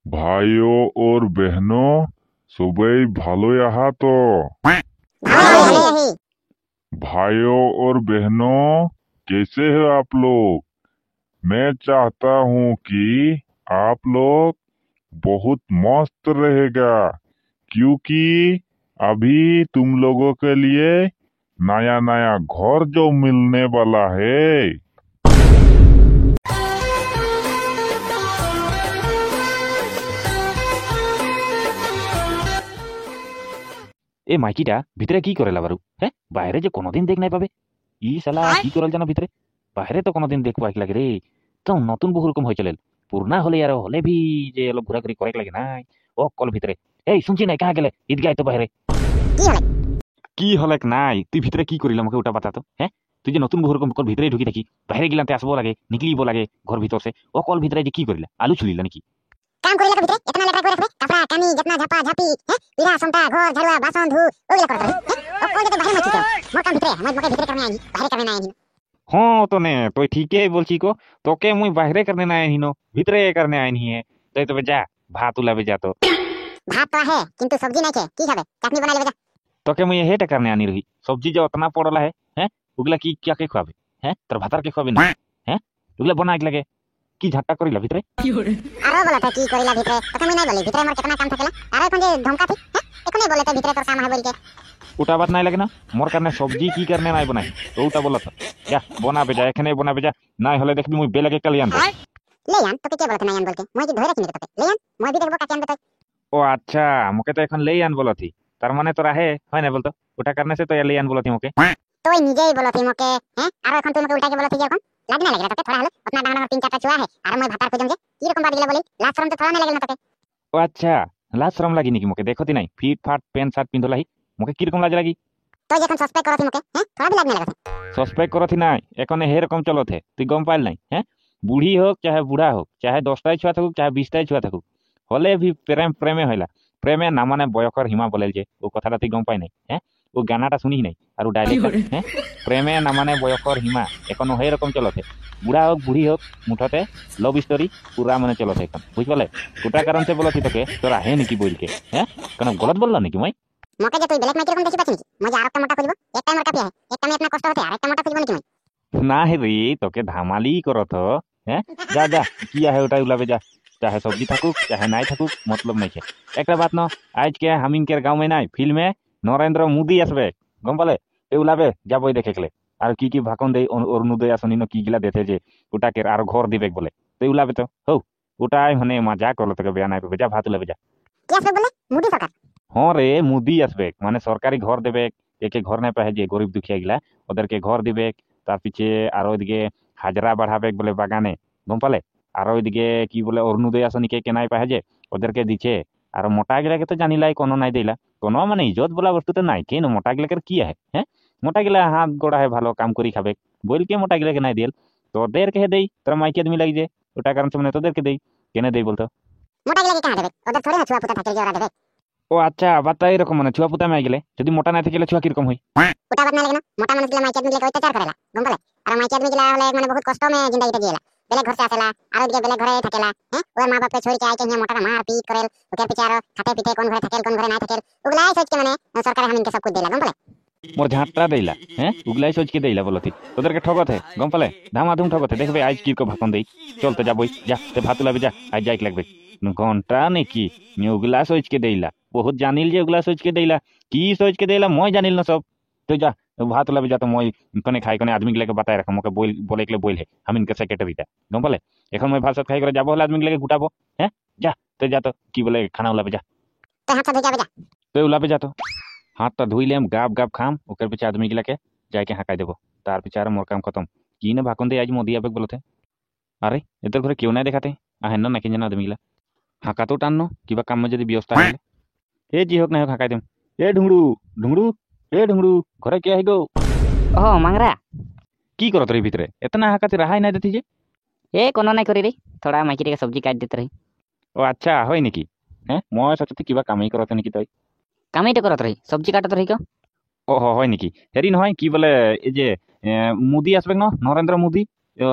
भाइयों और बहनों, सुबह भालो यहाँ तो। भाइयों और बहनों, कैसे हो आप लोग? मैं चाहता हूँ कि आप लोग बहुत मस्त रहेगा, क्योंकि अभी तुम लोगों के लिए नया नया घर जो मिलने वाला है। এ মাইকিটা ভিতরে কি করেলা বারু? হ্যাঁ, বাইরে যে কোনোদিন দেখ নাই পাবে। ই শালা কি করল জানো ভিতরে? বাইরে তো কোনোদিন দেখবো এক লাগে রে। তো নতুন বহু রকম হয়ে চলেল। পুরনা হলে আর হলে ভি যে এলো ঘোরাঘুরি করে লাগে নাই। ও কল ভিতরে। এই শুনছি নাই কাহা গেলে? ঈদগায় তো বাইরে। কি হলেক নাই? তুই ভিতরে কি করিল আমাকে ওটা বাতা তো। হ্যাঁ, তুই যে নতুন বহু রকম কল ভিতরে ঢুকি থাকি, বাইরে গিলাতে আসবো লাগে, নিকলিব লাগে ঘর ভিতর সে। ও কল ভিতরে যে কি করিলা? আলু ছুলিলা নাকি? কাম করিলা ভিতরে এতনা লেটরা করে রাখবে কাপড়া কানি যতনা ঝাপা ঝাপি পিড়া সমটা ঘর ঝাড়ুয়া বাসন ধু ওগুলা করতে ও কল যেতে বাইরে মাছি মোর কাম ভিতরে আমার মোকে ভিতরে করনে আইনি বাইরে করনে আইনি हाँ तो ने तो ठीक है बोल को तो के मुई बाहरे करने ना आइन हिनो भीतरे करने आइन ही है तो जा भात उलाबे जा तो ভাত তো আহে কিন্তু সবজি নাই কে কি খাবে চাটনি বানাই লেবে যা तो के मुई हेटा करने आनी रही सब्जी जो उतना पड़ला है हैं उगला की क्या के खुआबे हैं तोर भातार के खुआबे ना हैं उगला बना के लगे की झट्टा करिला भीतरे আরো বলতে কি করিলা ভিতরে তোকে আমি নাই বলি ভিতরে মোর কেতনা কাম থাকেলা আর এখন যে ধমকা থি এখনি বলতে ভিতরে তোর কাম হয় বলকে उटा बात नहीं लगे ना मोर करने सब्जी की करने नहीं बनाई तो उटा बोला था क्या बना बेजा एखने बना बेजा ना हले देखबी मुई बेलगे कलियान লেয়ান তোকে কে বলতে নাই আন বলকে মই কি ধরে রাখি তোকে লেয়ান মই বি দেখবো কাকে আনবে তুই ओ अच्छा मुके तो এখন लेयान बोला थी तार माने तोरा है ना बोलतो उटा करने से तो ये लेयान बोला थी मुके তুই নিজেই বলতি মোকে আর এখন তুই মোকে উল্টাকে বলতি যে এখন লাগে না লাগে তোকে থোড়া হলে উतना ডাঙা ডাঙা তিন চারটা চুয়া है আর মই ভাতার খুঁজম যে কি রকম বাদ গেলা বলি লাস্ট শরম তো থোড়া না লাগে না তোকে ओ अच्छा लाज शरम लगी नहीं मुके देखो थी नहीं फिट फाट पैंट शर्ट पिंधला ही मुके की रकम लाज लगी তুই যখন সসপেক্ট করতি মোকে থোড়া বি লাগে না লাগে सस्पेक्ट करो थी ना এখন हे रकम चलो थे তুই গম পাইল নাই হ্যাঁ বুড়ি হোক চাহে বুড়া হোক চাহে 10টাই ছুয়া থাকুক চাহে 20টাই ছুয়া থাকুক হলে ভি প্রেমে হইলা প্রেমে না মানে বয়কর হিমা বলেল যে ও কথাটা তুই গম পাই নাই হ্যাঁ ও গানাটা শুনি নাই আর ও ডাইলেক্ট হ্যাঁ প্রেমে না মানে বয়কর হিমা এখনো হে রকম চলতে বুড়া হোক বুড়ি হোক মুঠতে লভ স্টোরি পুরা মানে চলতে এখন বুঝ বলে ওটা কারণ সে বলতি তোকে তোরা হে নাকি বলকে হ্যাঁ কেন গলত বললা নাকি মই মোকে যে তুই ব্ল্যাক মাইক এরকম দেখি পাচ্ছিস মই যে আরেকটা মোটা খুঁজবো একটা মোর কাপি একটা মে अपना কষ্ট হতে আরেকটা মোটা খুঁজবো নাকি মই না হে রে তোকে ধামালি করত হ্যাঁ যা যা কি আহে ওটাই উলাবে যা चाहे सब्जी থাকুক चाहे নাই থাকুক मतलब नहीं है একটা बात न आज के হামিনকের গাঁও में নাই ফিল্মে নরেন্দ্র মোদি আসবে গম পালে এ উলাবে যাবই দেখে গেলে আর কি কি ভাষণ দেই অরুণোদয় আসনি ন কি গিলা দেতে যে ওটাকে আর ঘর দিবে বলে তো উলাবে তো হো ওটাই মানে মজা করলো তোকে বেয়া নাই যা ভাত উলাবে যা কি আসবে বলে মোদি সরকার হ্যাঁ রে মোদি আসবে মানে সরকারি ঘর দেবে একে ঘর নাই পাহে যে গরিব দুঃখিয়া গিলা ওদেরকে ঘর দিবে তার পিছে আর ওইদিকে হাজরা বাড়াবে বলে বাগানে গম পালে আর ওইদিকে কি বলে অরুণোদয় আসনিকে কেনাই পাহে যে ওদেরকে দিচ্ছে আর মোটা গিলাকে তো জানিলাই কোনো নাই দিলা কোনো মানে ইজ্জত বলা বস্তু তো নাই কেন মোটা গিলাকের কি আহে হ্যাঁ মোটা গিলা হাত গোড়া হে ভালো কাম করি খাবে বলকে মোটা গিলাকে নাই দিল তোদেরকে দেই তোরা মাইকে আদমি লাগি যে ওটা কারণ মানে তোদেরকে দেই কেনে দেই বলতো মোটা গিলা কি কাহা দেবে ওদের থোড়ে না ছুয়া পুতা থাকে যে ওরা দেবে ও আচ্ছা বার্তা এরকম মানে ছুয়া পুতা মাই গেলে যদি মোটা না থেকে ছুয়া কিরকম হয় ওটা বাদ না লাগে না মোটা মানুষ গিলা মাইকে আদমি গিলা অত্যাচার করেলা গম পালে আর মাইকে আদমি গিলা হলে মানে বহুত কষ্ট মে জিন্দেগিটা জিয়েলা বেলে ঘর সে আসেলা আর ওদিকে বেলে ঘরে থাকেলা ওর মা বাপে ছড়ি কে আইকে হিয়া মোটা মার পিট করেল ওকে পিছে আরো খাতে পিতে কোন ঘরে থাকেল কোন ঘরে নাই থাকেল ওগুলাই সোচ কে মানে সরকার হামিনকে সব কুছ দেলা গম পালে মোর ঝাঁটটা দেইলা হ্যাঁ উগলাই সোচ কে দেইলা বলতি তোদেরকে ঠগতে গম পালে ধামাধুম ঠগতে দেখবে আজ কি ভাষণ দেই চলতে যাবই যা তে ভাত উলাবি যা আজ যাইক লাগবে ঘন্টা নাকি উগলা সোচ কে দেইলা বহুত জানিল যে উগলা সোচ কে দেইলা কি সোচ কে দেইলা মই জানিল না সব তো যা ভাত উলাবি যা তো মই কোনে খাই কোনে আদমি গিলাকে বাতায় রাখো মোকে বলে গেলে বইলে হামিনকে সেক্রেটারিটা গম পালে এখন মই ভাত সাত খাই করে যাবো হলে আদমি গিলাকে গুটাবো হ্যাঁ যা তো যা তো কি বলে খানা উলাবে যা তো হাতটা ধুই যাবে যা তো উলাবে যা তো হাতটা ধুইলাম গাব গাব খাম ওকের পিছে আদমি গিলাকে যাইকে হাঁকাই দেবো তার পিছে আর মোর কাম খতম কি না ভাকন দিয়ে আজ মোদি আবেগ বলতে আরে এদের ঘরে কেউ নাই দেখাতে আহেন না নাকি জানা আদমি গিলা হাঁকাতেও টানো কিবা কাম যদি ব্যবস্থা হলে এ যি হোক না হোক হাঁকাই দিম এ ঢুংড়ু ঢুংড়ু এ ঢুংড়ু ঘরে কে আহি গো ও মাংরা কি করো তোর ভিতরে এতনা হাঁকাতে রাহাই নাই দেতি যে এ কোনো নাই করি রে থোড়া মাইকি রে সবজি কাট দিতে রহি ও আচ্ছা হয় নাকি হ্যাঁ মই সচতে কিবা কামেই করতে নাকি তই কামাইটা করত রহি সবজি কাটত রহি কো ও হয় নাকি হেৰি নহয় কি বলে এই যে মোদি আসবে ন নরেন্দ্র মোদি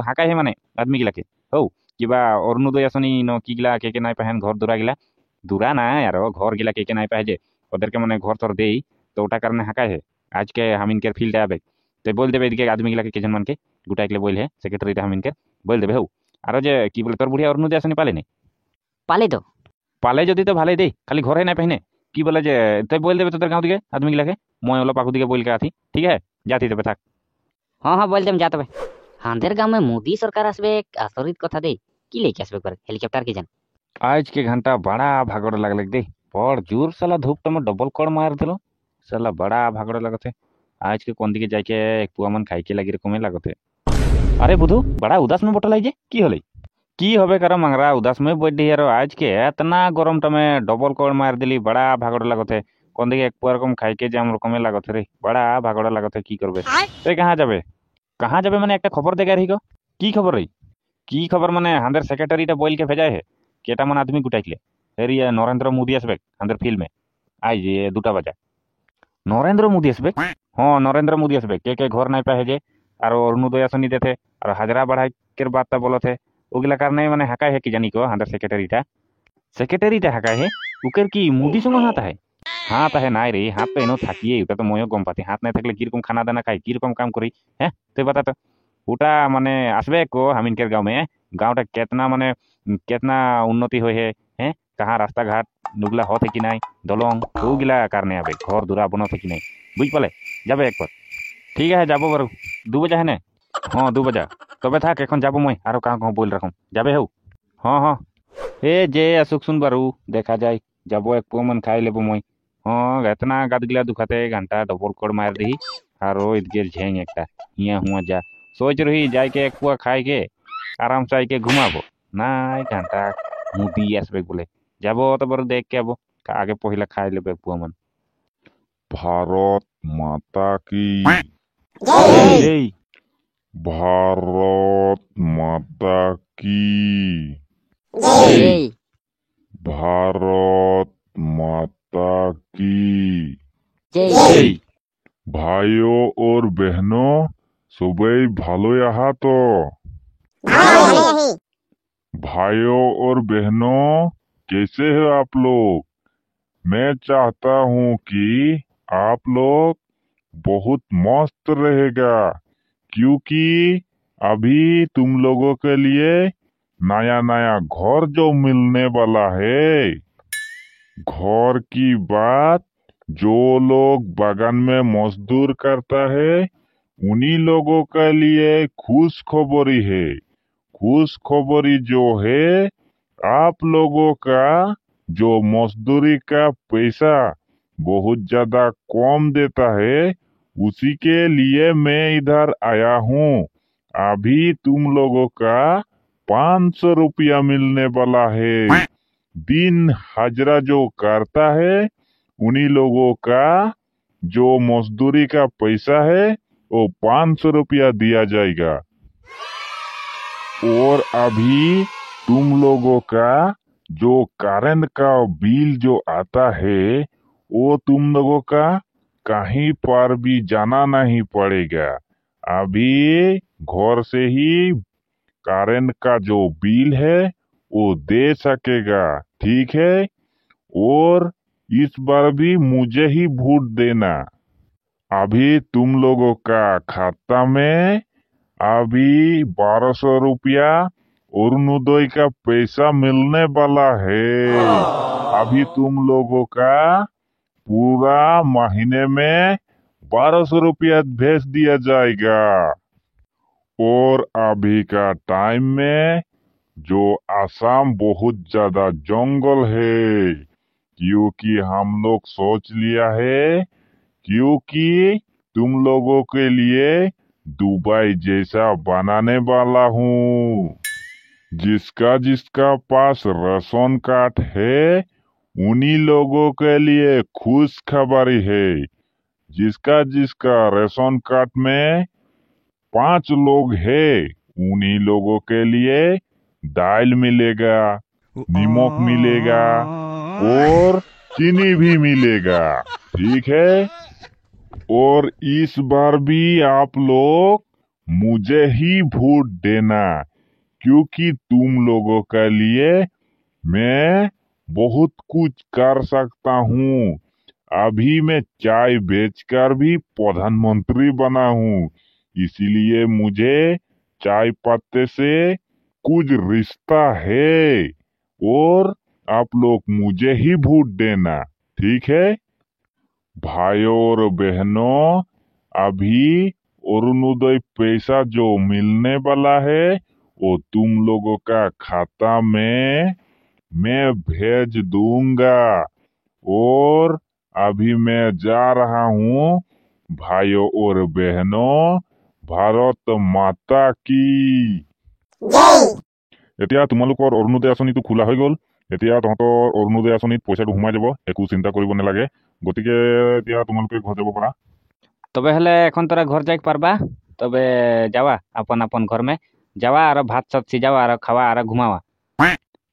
হাঁকাই হে মানে আদমি গিলাকে হৌ কিবা অরুণোদয় আসনি ন কিগলা কে নাই পাহেন ঘর দুরা গিলা দুরা নাই আর ঘর গিলা কে নাই পাহে যে ওদেরকে মানে ঘর তোর দেই তো ওটা কারণে হাঁকায় হে আজকে হামিনকের ফিল্ডে আবে তো বল দেবে এদিকে আদমি গিলাকে কেজন মানকে গুটাইকলে বল হে সেক্রেটারিটা হামিনকে বল দেবে হৌ আরো যে কি বলে তোর বুড়িয়া অরুণোদয় আসনি পালে নি পালে তো পালে যদি তো ভালোই দেই খালি ঘরে নাই পাহিনে কি বলে যে তুই বল দেবে তোদের গাঁও দিকে আদমি গিলাকে মই ওলা পাকু দিকে বলকে আছি ঠিক আছে যাতি দেবে থাক হ্যাঁ হ্যাঁ বল দেম যা তবে হাঁদের গ্রামে মোদি সরকার আসবে আসরিত কথা দে কি লেকে আসবে করে হেলিকপ্টার কি জান आज के घंटा बड़ा भागड़ लगल दे बड़ जोर साला धूप तम डबल कड़ मार दिलो साला बड़ा भागड़ लगते आज के कोन दिके जाके एक पुआ मन खाई के लगी रकमे लगते अरे बुधु बड़ा उदास में बटल जे की होले की होबे कर मंगरा उदास में बैठ दी यारो आज के इतना गरम टमे डबल कड़ मार दिली बड़ा भागड़ लगते कोन दिके एक पुआ रकम खाई के जाम रकमे लगते रे बड़ा भागड़ लगते की करबे ते कहाँ जाबे माने एक खबर देगा रही को की खबर रही की खबर माने हांदेर सेक्रेटारीटा बोल के भेजा है केटा मन आदमी गुटाइले हेरी नरेंद्र मोदी आसबे हांदेर फिल्म में आज ये 2टा बाजा नरेंद्र मोदी आसबे हाँ नरेंद्र मोदी आसबे के घर নাই পাহে যে আর অরুণোদয় আসনি দেতে আর হাজরা বাড়াই কের বার্তা বলতে ওগুলা কারণে মানে হাকায় হে কি জানি কো হাঁদার সেক্রেটারিটা হাকায় হে উকের কি মোদি সঙ্গে হাত है নাই রে হাত তো এনো থাকিয়ে ওটা তো ময়ও গম পাতি হাত নাই থাকলে কিরকম খানা দানা খাই কিরকম কাম করি হ্যাঁ তুই বাতা তো ওটা মানে আসবে को हमीनकर गाँव में गाँवटा केतना माने केतना उन्नति हुए है हैं कहाँ रास्ता घाट नुगला होते कि नहीं दलंग ওগুলা কারণে আবে ঘর দুরা বনতে কি নাই বুঝ পালে যাবে একবার ঠিক আছে যাবো বারু 2 বাজা है ना हाँ 2 বাজা তবে থাক এখন যাবো মই আরো কাঁ কাঁ বল রাখুম যাবে হও हाँ हाँ এ যে আসুক শুন বারু দেখা যায় যাবো এক পোমন খাই লেবো মই हाँ इतना গাদগিলা দুখাতে ঘন্টা ডবল কোড মার দিই আর ওই দিকে ঝেং একটা হিয়া হুয়া যা सोच रही जाके एक पुआ खाई के आराम से आके घुमाबो ना घंटा मुदी आसबे बोले जाबो तो बर देख के आबो आगे पहले खाई लेबे पुआ मन भारत माता की जय भारत माता की এই भारत माता की জয় जय भाइयों और बहनों সবাই ভালো আহা তো ভালো यही भाइयों और बहनों कैसे हो आप लोग मैं चाहता हूँ कि आप लोग बहुत मस्त रहेगा क्योंकि अभी तुम लोगों के लिए नया नया घर जो मिलने वाला है घर की बात जो लोग बागान में मजदूर करता है उन्हीं लोगों के लिए खुशखबरी है खुशखबरी जो है आप लोगों का जो मजदूरी का पैसा बहुत ज्यादा कम देता है उसी के लिए मैं इधर आया हूँ अभी तुम लोगों का 500 रुपया मिलने वाला है दिन हाजरा जो करता है उन्हीं लोगों का जो मजदूरी का पैसा है वो 500 रुपया दिया जाएगा और अभी तुम लोगों का जो करेंट का बिल जो आता है वो तुम लोगों का कहीं पर भी जाना नहीं पड़ेगा अभी घर से ही करेंट का जो बिल है वो दे सकेगा ठीक है और इस बार भी मुझे ही वोट देना अभी तुम लोगों का खाता में अभी 1200 रुपया अरुणोदय का पैसा मिलने वाला है अभी तुम लोगों का पूरा महीने में 1200 रुपया भेज दिया जाएगा और अभी का टाइम में जो आसाम बहुत ज्यादा जंगल है क्योंकि हम लोग सोच लिया है क्योंकि तुम लोगों के लिए दुबई जैसा बनाने वाला हूँ जिसका जिसका पास राशन कार्ड है उन्हीं लोगों के लिए खुश खबरी है जिसका जिसका राशन कार्ड में 5 लोग है उन्हीं लोगों के लिए दाल मिलेगा नमक मिलेगा और चीनी भी मिलेगा ठीक है और इस बार भी आप लोग मुझे ही वोट देना क्योंकि तुम लोगों के लिए मैं बहुत कुछ कर सकता हूँ। अभी मैं चाय बेचकर भी प्रधानमंत्री बना हूँ, इसीलिए मुझे चाय पत्ते से कुछ रिश्ता है और आप लोग मुझे ही वोट देना, ठीक है? भाइयों और बहनों, अभी अरुणोदय पैसा जो मिलने वाला है वो तुम लोगों का खाता में मैं भेज दूंगा। और अभी मैं जा रहा हूँ। भाइयों और बहनों, भारत माता की এতিয়া তোমালোকৰ অৰুণোদয় আঁচনিটো খোলা হৈ গ'ল। এতিয়া তহঁতৰ অৰুণোদয় আঁচনিত পইচাটো সোমাই যাব, একো চিন্তা কৰিব নালাগে। গতিকে এতিয়া তোমালোকে ঘৰ যাব পাৰা। তবে হলে এখন তোরা ঘর যাই পারবা। তবে যাওয়া আপন আপন ঘর মে যাওয়া আর ভাত সাত সিজাওয়া আর খাওয়া আর ঘুমাওয়া।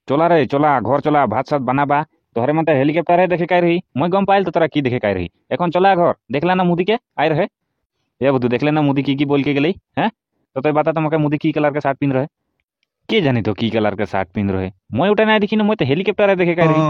চলা রে চলা ঘর চলা ভাত সাত বানাবা। তোহরে মতে হেলিকপ্টারে দেখে কাই রহি, মই গম পাইল তো তোরা কি দেখে কাই রহি। এখন চলা ঘর, দেখলা না মুদিকে আই রহে। এ বুধু দেখলে না মুদি কি बोल के गई। হ্যাঁ তো তুই বাতা তোমাকে মুদি কি কালার के শার্ট পিন रहे। কে জানি তো কি কালার के শার্ট পিন रहे। মই ওটা নাই দেখি না, মই তো হেলিকপ্টারে দেখে কাই রহি।